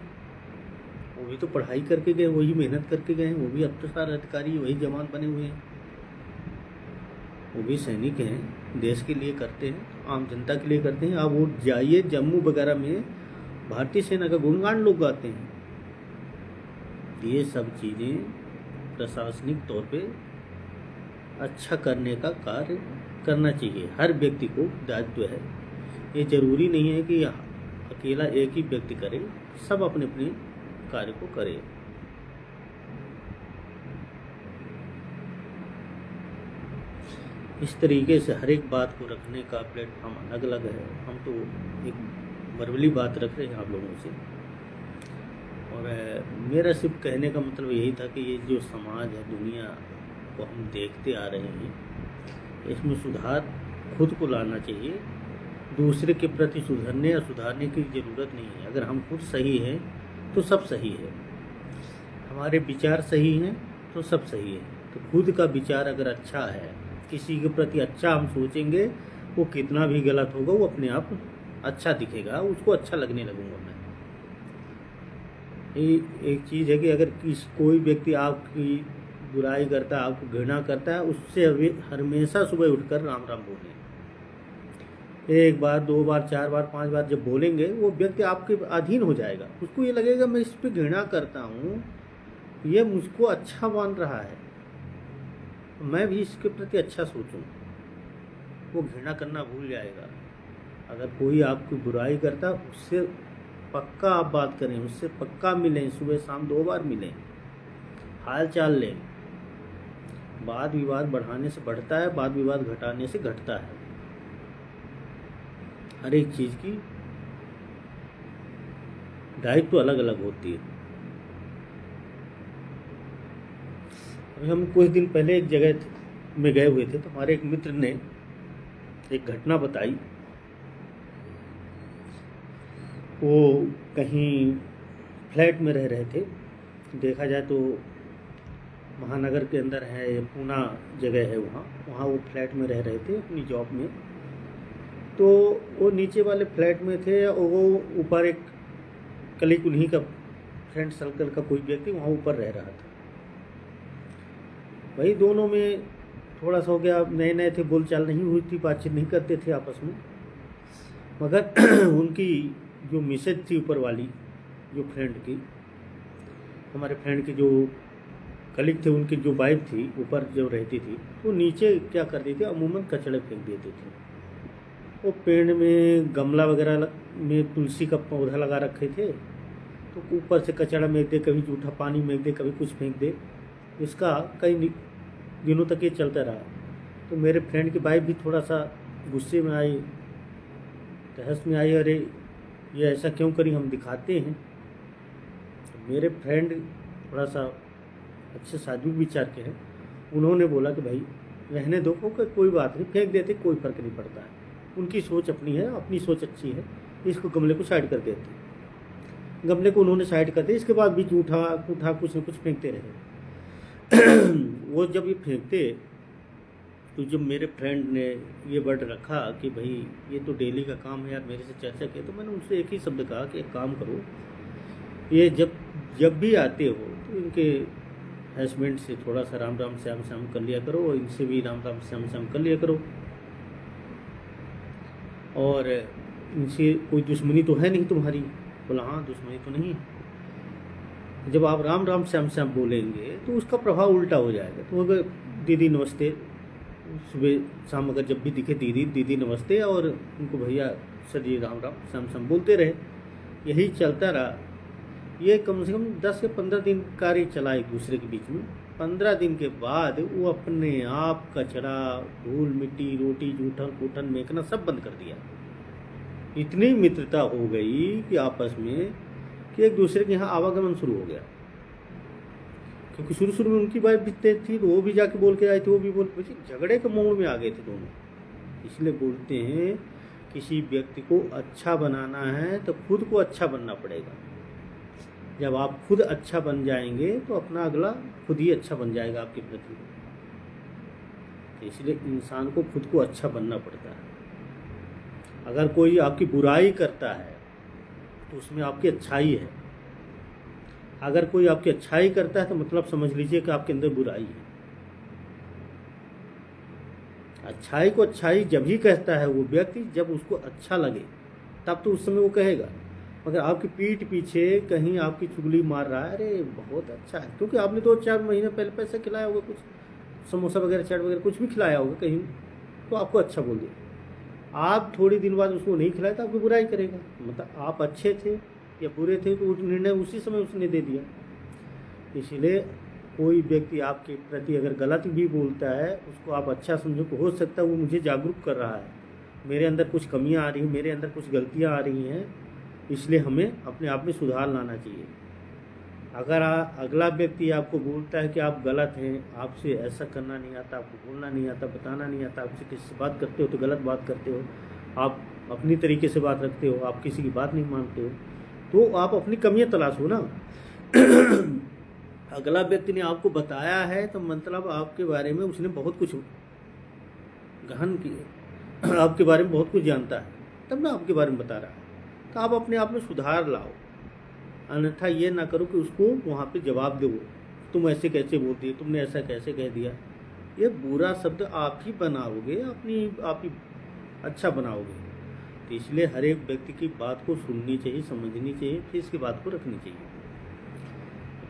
[SPEAKER 1] वो भी तो पढ़ाई करके गए, वही मेहनत करके गए हैं, वो भी अफसर अधिकारी वही जवान बने हुए हैं, वो भी सैनिक हैं, देश के लिए करते हैं, आम जनता के लिए करते हैं। आप वो जाइए जम्मू वगैरह में भारतीय सेना का गुणगान लोग गाते हैं। ये सब चीज़ें प्रशासनिक तौर पे अच्छा करने का कार्य करना चाहिए। हर व्यक्ति को दायित्व है। ये जरूरी नहीं है कि अकेला एक ही व्यक्ति करे, सब अपने अपने कार्य को करे। इस तरीके से हर एक बात को रखने का प्लेटफॉर्म अलग अलग है। हम तो एक वर्बली बात रख रहे हैं आप लोगों से, और मेरा सिर्फ कहने का मतलब यही था कि ये जो समाज है, दुनिया को हम देखते आ रहे हैं, इसमें सुधार खुद को लाना चाहिए। दूसरे के प्रति सुधरने या सुधारने की ज़रूरत नहीं है। अगर हम खुद सही हैं तो सब सही है, हमारे विचार सही हैं तो सब सही है। तो खुद का विचार अगर अच्छा है, किसी के प्रति अच्छा हम सोचेंगे, वो कितना भी गलत होगा वो अपने आप अच्छा दिखेगा, उसको अच्छा लगने लगूंगा मैं। ये एक चीज़ है कि अगर कोई व्यक्ति आपकी बुराई करता है, आपको घृणा करता है, उससे हमेशा सुबह उठकर राम राम बोलें। एक बार, दो बार, चार बार, पांच बार जब बोलेंगे, वो व्यक्ति आपके अधीन हो जाएगा। उसको ये लगेगा मैं इस पर घृणा करता हूँ, ये मुझको अच्छा मान रहा है, मैं भी इसके प्रति अच्छा सोचूं। वो घृणा करना भूल जाएगा। अगर कोई आपकी बुराई करता, उससे पक्का आप बात करें, उससे पक्का मिलें, सुबह शाम 2 बार मिलें, हाल चाल लें। वाद विवाद बढ़ाने से बढ़ता है, वाद विवाद घटाने से घटता है। हर एक चीज़ की दायित्व अलग अलग होती है। अभी हम कुछ दिन पहले एक जगह में गए हुए थे, तो हमारे एक मित्र ने एक घटना बताई। वो कहीं फ्लैट में रह रहे थे, देखा जाए तो महानगर के अंदर है, पूना जगह है, वहाँ वो फ्लैट में रह रहे थे अपनी जॉब में। तो वो नीचे वाले फ्लैट में थे और वो ऊपर एक कलीग उन्हीं का फ्रेंड सर्कल का कोई व्यक्ति वहाँ ऊपर रह रहा था। वही दोनों में थोड़ा सा हो गया, नए नए थे, बोलचाल नहीं हुई थी, बातचीत नहीं करते थे आपस में। मगर उनकी जो मिसेज थी ऊपर वाली, जो फ्रेंड की, हमारे फ्रेंड की जो कलीग थे, उनकी जो वाइफ थी ऊपर जो रहती थी, वो नीचे क्या करती थी, अमूमन कचड़े फेंक देती थी। वो पेड़ में गमला वगैरह में तुलसी का पौधा लगा रखे थे, तो ऊपर से कचड़ा फेंक दे, कभी जूठा पानी फेंक दे, कभी कुछ फेंक दे। इसका कई दिनों तक ये चलता रहा। तो मेरे फ्रेंड की वाइफ भी थोड़ा सा गुस्से में आई, तहस में आई, अरे ये ऐसा क्यों करी, हम दिखाते हैं। तो मेरे फ्रेंड थोड़ा सा अच्छे सात्विक विचार के हैं, उन्होंने बोला कि भाई रहने दो, कोई बात नहीं, फेंक देते, कोई फर्क नहीं पड़ता है, उनकी सोच अपनी है, अपनी सोच अच्छी है, इसको गमले को साइड कर देते। गमले को उन्होंने साइड कर दिया। इसके बाद भी जूठा कूठा कुछ न कुछ फेंकते रहे। वो जब ये फेंकते, तो जब मेरे फ्रेंड ने ये वर्ड रखा कि भाई ये तो डेली का काम है यार, मेरे से चर्चा किया, तो मैंने उनसे एक ही शब्द कहा कि एक काम करो, ये जब भी आते हो तो इनके हस्बैंड से थोड़ा सा राम राम श्याम श्याम कर लिया करो, और इनसे भी राम राम श्याम श्याम कर लिया करो, और इनसे कोई दुश्मनी तो है नहीं तुम्हारी। बोला हाँ, दुश्मनी तो नहीं है। जब आप राम राम श्याम श्याम बोलेंगे तो उसका प्रभाव उल्टा हो जाएगा। तो अगर दीदी नमस्ते, सुबह शाम अगर जब भी दिखे दीदी दीदी नमस्ते, और उनको भैया सर जी राम राम श्याम श्याम बोलते रहे, यही चलता रहा। ये कम से कम 10 से 15 दिन कार्य चला एक दूसरे के बीच में। 15 दिन के बाद वो अपने आप कचरा, धूल मिट्टी, रोटी जूठन कूठन फेंकना सब बंद कर दिया। इतनी मित्रता हो गई कि आपस में कि एक दूसरे के यहाँ आवागमन शुरू हो गया। क्योंकि शुरू में उनकी वाइफ भी तेज थी, तो वो भी जाके बोल के आई थी, वो भी बोल के, झगड़े के मोड़ में आ गए थे दोनों। इसलिए बोलते हैं किसी व्यक्ति को अच्छा बनाना है तो खुद को अच्छा बनना पड़ेगा। जब आप खुद अच्छा बन जाएंगे तो अपना अगला खुद ही अच्छा बन जाएगा आपके प्रति। तो इसलिए इंसान को खुद को अच्छा बनना पड़ता है। अगर कोई आपकी बुराई करता है तो उसमें आपकी अच्छाई है, अगर कोई आपकी अच्छाई करता है तो मतलब समझ लीजिए कि आपके अंदर बुराई है। अच्छाई को अच्छाई जब ही कहता है वो व्यक्ति, जब उसको अच्छा लगे, तब तो उस समय वो कहेगा। मगर आपकी पीठ पीछे कहीं आपकी चुगली मार रहा है, अरे बहुत अच्छा है, क्योंकि आपने 2-4 महीने पहले पैसे खिलाया होगा, कुछ समोसा वगैरह चाट वगैरह कुछ भी खिलाया होगा कहीं, तो आपको अच्छा बोल दिया। आप थोड़ी दिन बाद उसको नहीं खिलाया तो आपकी बुराई करेगा। मतलब आप अच्छे थे या बुरे थे, तो निर्णय उसी समय उसने दे दिया। इसलिए कोई व्यक्ति आपके प्रति अगर गलत भी बोलता है, उसको आप अच्छा समझो कि हो सकता है वो मुझे जागरूक कर रहा है, मेरे अंदर कुछ कमियां आ रही हैं, मेरे अंदर कुछ गलतियां आ रही हैं, इसलिए हमें अपने आप में सुधार लाना चाहिए। अगर अगला व्यक्ति आपको बोलता है कि आप गलत हैं, आपसे ऐसा करना नहीं आता, आपको बोलना नहीं आता, बताना नहीं आता, आपसे किसी से बात करते हो तो गलत बात करते हो, आप अपनी तरीके से बात रखते हो, आप किसी की बात नहीं मानते हो, तो आप अपनी कमियां तलाशो ना। अगला व्यक्ति ने आपको बताया है तो मतलब आपके बारे में उसने बहुत कुछ गहन किया, आपके बारे में बहुत कुछ जानता है। तब ना आपके बारे में बता रहा है। तो आप अपने आप में सुधार लाओ, अन्यथा ये ना करो कि उसको वहाँ पे जवाब दो, तुम ऐसे कैसे बोल दिए, तुमने ऐसा कैसे कह दिया। ये बुरा शब्द आप ही बनाओगे, आप ही अच्छा बनाओगे। तो इसलिए हर एक व्यक्ति की बात को सुननी चाहिए, समझनी चाहिए, फिर इसकी बात को रखनी चाहिए।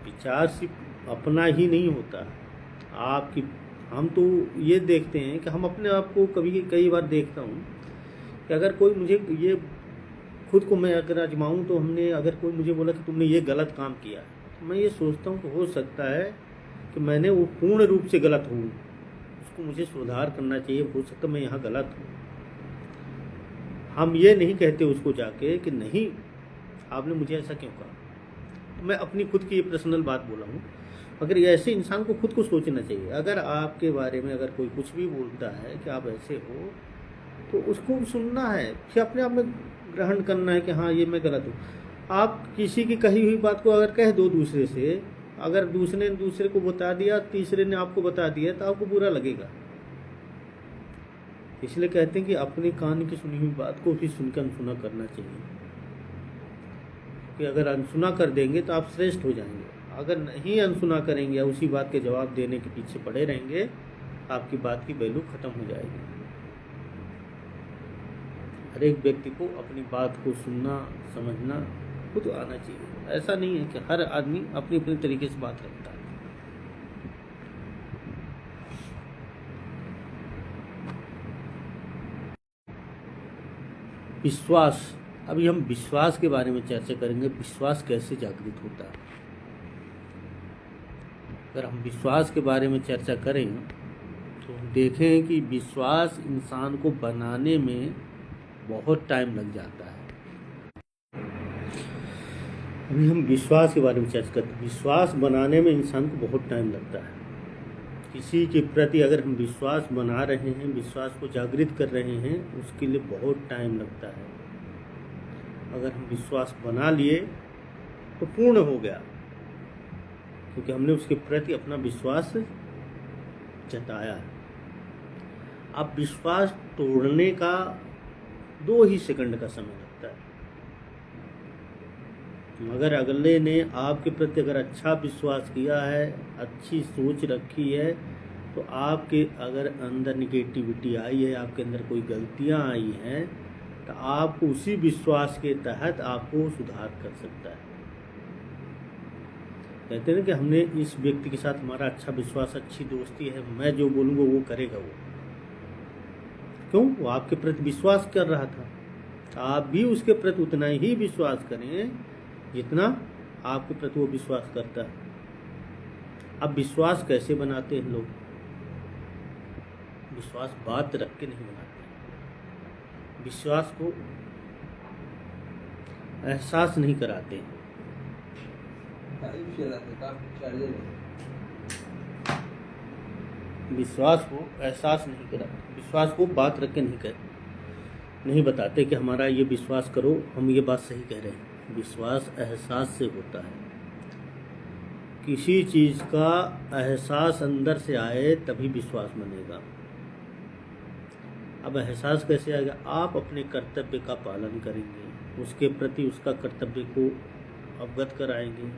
[SPEAKER 1] विचार सिर्फ अपना ही नहीं होता आपकी। हम तो ये देखते हैं कि हम अपने आप को कई बार देखता हूँ कि अगर कोई मुझे ये खुद को मैं अगर आजमाऊँ तो अगर कोई मुझे बोला कि तुमने ये गलत काम किया, तो मैं ये सोचता हूँ कि हो सकता है कि मैंने वो पूर्ण रूप से गलत हूँ, उसको मुझे सुधार करना चाहिए, हो सकता है मैं यहाँ गलत हूँ। हम ये नहीं कहते उसको जाके कि नहीं आपने मुझे ऐसा क्यों कहा। तो मैं अपनी खुद की ये पर्सनल बात बोला हूँ। अगर ऐसे इंसान को खुद को सोचना चाहिए, अगर आपके बारे में अगर कोई कुछ भी बोलता है कि आप ऐसे हो, तो उसको सुनना है, फिर अपने आप में ग्रहण करना है कि हाँ ये मैं गलत हूँ। आप किसी की कही हुई बात को अगर कह दो दूसरे से, अगर दूसरे ने दूसरे को बता दिया, तीसरे ने आपको बता दिया, तो आपको बुरा लगेगा। इसलिए कहते हैं कि अपने कान की सुनी हुई बात को भी सुनकर अनसुना करना चाहिए, कि अगर अनसुना कर देंगे तो आप श्रेष्ठ हो जाएंगे। अगर नहीं अनसुना करेंगे या उसी बात के जवाब देने के पीछे पड़े रहेंगे, आपकी बात की वैल्यू खत्म हो जाएगी। हर एक व्यक्ति को अपनी बात को सुनना समझना खुद आना चाहिए। ऐसा नहीं है कि हर आदमी अपनी अपनी तरीके से बात रखता है। विश्वास, अभी हम विश्वास के बारे में चर्चा करेंगे। विश्वास कैसे जागृत होता है। अगर हम विश्वास के बारे में चर्चा करें तो हम देखें कि विश्वास इंसान को बनाने में बहुत टाइम लग जाता है। अभी हम विश्वास के बारे में चर्चा करते हैं। विश्वास बनाने में इंसान को बहुत टाइम लगता है। किसी के प्रति अगर हम विश्वास बना रहे हैं, विश्वास को जागृत कर रहे हैं, उसके लिए बहुत टाइम लगता है। अगर हम विश्वास बना लिए तो पूर्ण हो गया, क्योंकि हमने उसके प्रति अपना विश्वास जताया है। अब विश्वास तोड़ने का 2 ही सेकंड का समय लगता है। मगर अगले ने आपके प्रति अगर अच्छा विश्वास किया है, अच्छी सोच रखी है, तो आपके अगर अंदर निगेटिविटी आई है, आपके अंदर कोई गलतियां आई हैं, तो आपको उसी विश्वास के तहत आपको सुधार कर सकता है। कहते हैं कि हमने इस व्यक्ति के साथ हमारा अच्छा विश्वास, अच्छी दोस्ती है, मैं जो बोलूँगा वो करेगा। वो क्यों? वो आपके प्रति विश्वास कर रहा था। आप भी उसके प्रति उतना ही विश्वास करें जितना आपके प्रति वो विश्वास करता है। अब विश्वास कैसे बनाते हैं लोग? विश्वास बात रख के नहीं बनाते, विश्वास को एहसास नहीं कराते हैं। विश्वास को एहसास नहीं कराते, विश्वास को बात रख के नहीं बताते कि हमारा ये विश्वास करो, हम ये बात सही कह रहे हैं। विश्वास एहसास से होता है। किसी चीज़ का एहसास अंदर से आए तभी विश्वास बनेगा। अब एहसास कैसे आएगा? आप अपने कर्तव्य का पालन करेंगे, उसके प्रति उसका कर्तव्य को अवगत कराएंगे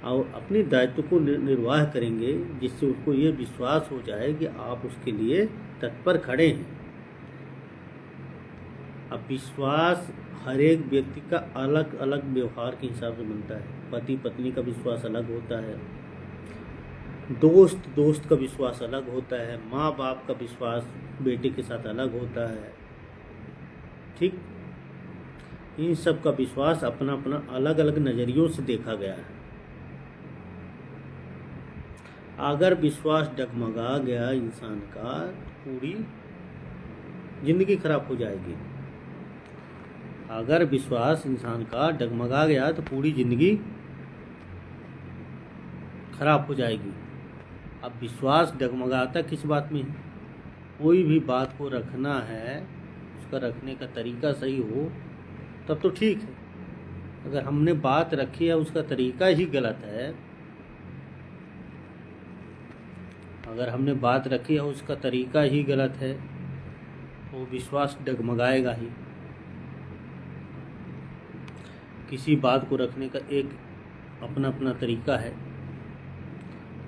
[SPEAKER 1] और अपने दायित्व को निर्वाह करेंगे, जिससे उसको ये विश्वास हो जाए कि आप उसके लिए तत्पर खड़े हैं। अब विश्वास हर एक व्यक्ति का अलग अलग व्यवहार के हिसाब से बनता है। पति पत्नी का विश्वास अलग होता है, दोस्त का विश्वास अलग होता है, माँ बाप का विश्वास बेटे के साथ अलग होता है। ठीक, इन सब का विश्वास अपना अपना अलग अलग नज़रियों से देखा गया है। अगर विश्वास डगमगा गया इंसान का, पूरी जिंदगी खराब हो जाएगी। अगर विश्वास इंसान का डगमगा गया तो पूरी जिंदगी खराब हो जाएगी। अब विश्वास डगमगाता किस बात में है? कोई भी बात को रखना है, उसका रखने का तरीका सही हो तब तो ठीक है। अगर हमने बात रखी है, उसका तरीका ही गलत है, अगर हमने बात रखी है उसका तरीका ही गलत है, तो विश्वास डगमगाएगा ही। किसी बात को रखने का एक अपना अपना तरीका है,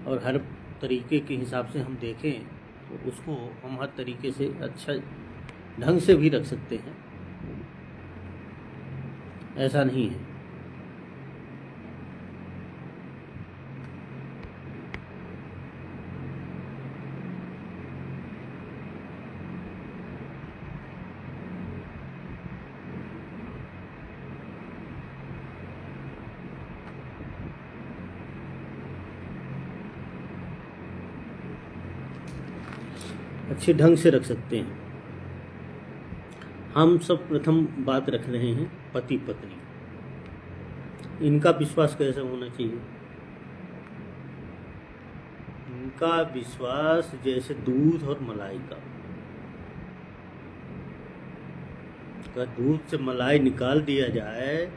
[SPEAKER 1] और हर तरीके के हिसाब से हम देखें तो उसको हम हर तरीके से अच्छा ढंग से भी रख सकते हैं, ऐसा नहीं है। अच्छे ढंग से रख सकते हैं। हम सब प्रथम बात रख रहे हैं पति पत्नी। इनका विश्वास कैसा होना चाहिए? इनका विश्वास जैसे दूध और मलाई का। अगर दूध से मलाई निकाल दिया जाए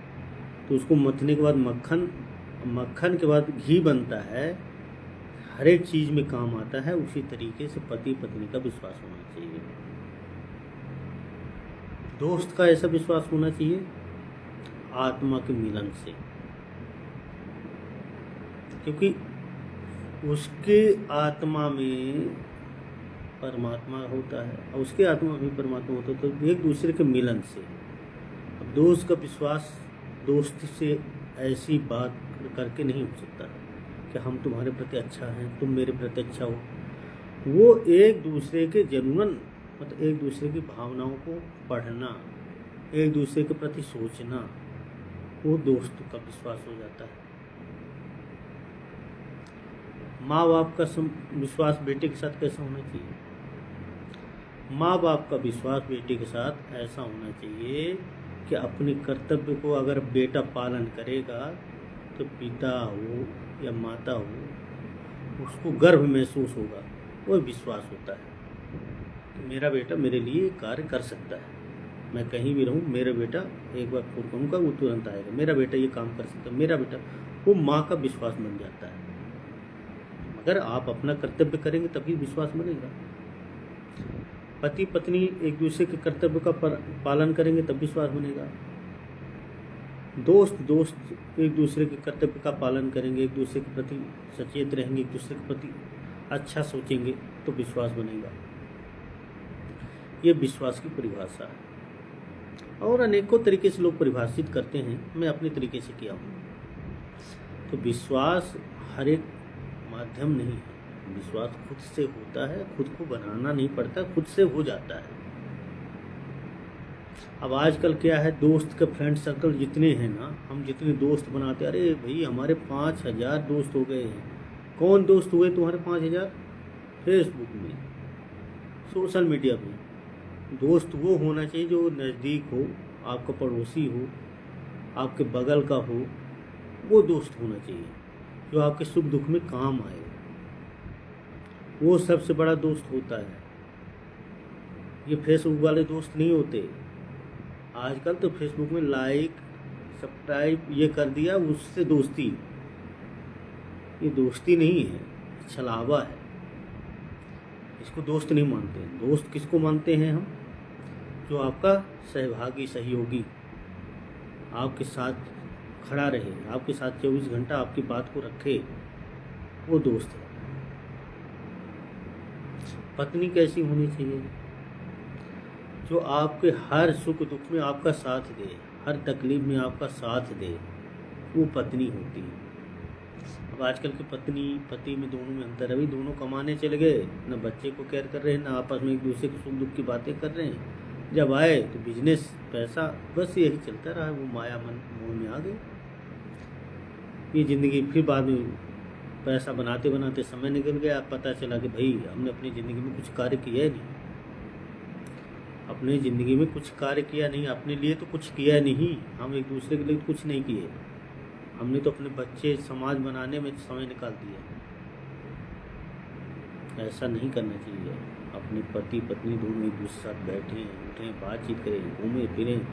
[SPEAKER 1] तो उसको मथने के बाद मक्खन के बाद घी बनता है, हर एक चीज में काम आता है। उसी तरीके से पति पत्नी का विश्वास होना चाहिए। दोस्त का ऐसा विश्वास होना चाहिए आत्मा के मिलन से, क्योंकि उसके आत्मा में परमात्मा होता है और उसके आत्मा में परमात्मा होता है, तो एक दूसरे के मिलन से। अब दोस्त का विश्वास दोस्त से ऐसी बात करके नहीं हो सकता कि हम तुम्हारे प्रति अच्छा हैं, तुम मेरे प्रति अच्छा हो। वो एक दूसरे के जनूनन, मतलब एक दूसरे की भावनाओं को पढ़ना, एक दूसरे के प्रति सोचना, वो दोस्त का विश्वास हो जाता है। माँ बाप का विश्वास बेटे के साथ कैसा होना चाहिए? माँ बाप का विश्वास बेटे के साथ ऐसा होना चाहिए कि अपने कर्तव्य को अगर बेटा पालन करेगा तो पिता हो या माता हो उसको गर्व महसूस होगा, वो विश्वास होता है कि मेरा बेटा मेरे लिए कार्य कर सकता है। मैं कहीं भी रहूं, मेरा बेटा एक बार फोन करूँगा वो तुरंत आएगा, मेरा बेटा ये काम कर सकता है, मेरा बेटा। वो माँ का विश्वास बन जाता है। अगर आप अपना कर्तव्य करेंगे तभी विश्वास बनेगा। पति पत्नी एक दूसरे के कर्तव्य का पालन करेंगे तब विश्वास बनेगा। दोस्त एक दूसरे के कर्तव्य का पालन करेंगे, एक दूसरे के प्रति सचेत रहेंगे, एक दूसरे के प्रति अच्छा सोचेंगे तो विश्वास बनेगा। ये विश्वास की परिभाषा है, और अनेकों तरीके से लोग परिभाषित करते हैं, मैं अपने तरीके से किया हूँ। तो विश्वास हर एक माध्यम नहीं है, विश्वास खुद से होता है, खुद को बनाना नहीं पड़ता, खुद से हो जाता है। अब आजकल क्या है, दोस्त के फ्रेंड सर्कल जितने हैं ना, हम जितने दोस्त बनाते, अरे भाई हमारे 5000 दोस्त हो गए हैं। कौन दोस्त हुए तुम्हारे 5000? फेसबुक में, सोशल मीडिया में। दोस्त वो होना चाहिए जो नज़दीक हो, आपका पड़ोसी हो, आपके बगल का हो, वो दोस्त होना चाहिए जो आपके सुख दुख में काम आए। वो सबसे बड़ा दोस्त होता है। ये फेसबुक वाले दोस्त नहीं होते। आजकल तो फेसबुक में लाइक सब्सक्राइब ये कर दिया, उससे दोस्ती। ये दोस्ती नहीं है, छलावा है। इसको दोस्त नहीं मानते। दोस्त किसको मानते हैं हम? जो आपका सहभागी, सहयोगी, आपके साथ खड़ा रहे, आपके साथ 24 घंटा आपकी बात को रखे, वो दोस्त है। पत्नी कैसी होनी चाहिए? जो आपके हर सुख दुख में आपका साथ दे, हर तकलीफ में आपका साथ दे, वो पत्नी होती है। अब आजकल के पत्नी पति में दोनों में अंतर है। अभी दोनों कमाने चले गए, न बच्चे को केयर कर रहे हैं, न आपस में एक दूसरे के सुख दुख की बातें कर रहे हैं। जब आए तो बिजनेस, पैसा, बस यही चलता रहा। वो माया मन मोह में आ गए। ये ज़िंदगी फिर बाद में पैसा बनाते बनाते समय निकल गया। पता चला कि भाई हमने अपनी ज़िंदगी में कुछ कार्य किया ही नहीं, अपनी ज़िंदगी में कुछ कार्य किया नहीं, अपने लिए तो कुछ किया नहीं, हम एक दूसरे के लिए तो कुछ नहीं किए। हमने तो अपने बच्चे समाज बनाने में समय निकाल दिया। ऐसा नहीं करना चाहिए। अपने पति पत्नी दोनों एक दूसरे साथ बैठें, उठें, बातचीत करें, घूमें फिरें।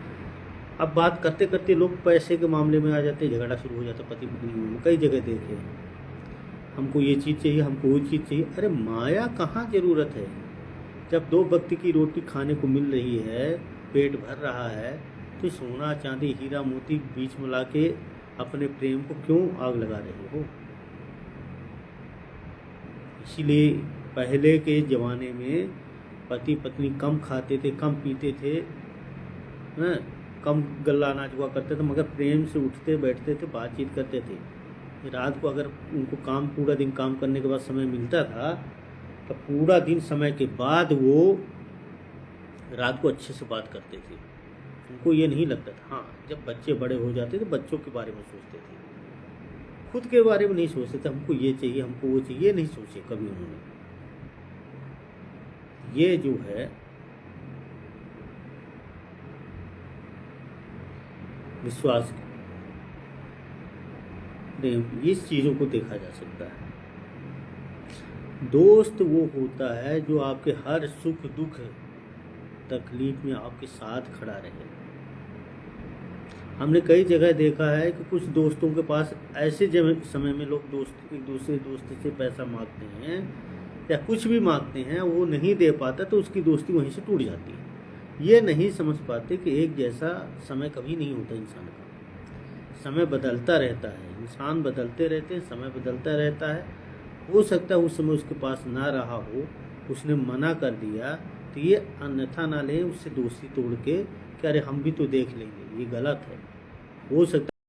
[SPEAKER 1] अब बात करते करते लोग पैसे के मामले में आ जाते, झगड़ा शुरू हो जाता पति पत्नी में। कई जगह देखे, हमको ये चीज़ चाहिए, हमको वो चीज़ चाहिए। अरे माया कहाँ ज़रूरत है? जब दो व्यक्ति की रोटी खाने को मिल रही है, पेट भर रहा है, तो सोना चांदी हीरा मोती बीच मिला के अपने प्रेम को क्यों आग लगा रहे हो? इसीलिए पहले के ज़माने में पति पत्नी कम खाते थे, कम पीते थे, हैं, कम गल्ला अनाज हुआ करते थे, मगर प्रेम से उठते बैठते थे, बातचीत करते थे। रात को अगर उनको काम पूरा दिन काम करने के बाद समय मिलता था तो पूरा दिन समय के बाद वो रात को अच्छे से बात करते थे। उनको ये नहीं लगता था। हाँ, जब बच्चे बड़े हो जाते तो बच्चों के बारे में सोचते थे, खुद के बारे में नहीं सोचते थे। हमको ये चाहिए, हमको वो चाहिए, नहीं सोचे कभी उन्होंने। ये जो है विश्वास प्रेम, इस चीज़ों को देखा जा सकता है। दोस्त वो होता है जो आपके हर सुख दुख तकलीफ में आपके साथ खड़ा रहे। हमने कई जगह देखा है कि कुछ दोस्तों के पास ऐसे समय में लोग दोस्त एक दूसरे दोस्त से पैसा मांगते हैं या कुछ भी मांगते हैं, वो नहीं दे पाता तो उसकी दोस्ती वहीं से टूट जाती है। ये नहीं समझ पाते कि एक जैसा समय कभी नहीं होता इंसान का। समय बदलता रहता है, इंसान बदलते रहते हैं, समय बदलता रहता है। हो सकता है उस समय उसके पास ना रहा हो, उसने मना कर दिया, तो ये अन्यथा ना लें उससे दोस्ती तोड़ के कि अरे हम भी तो देख लेंगे, ये गलत है। हो सकता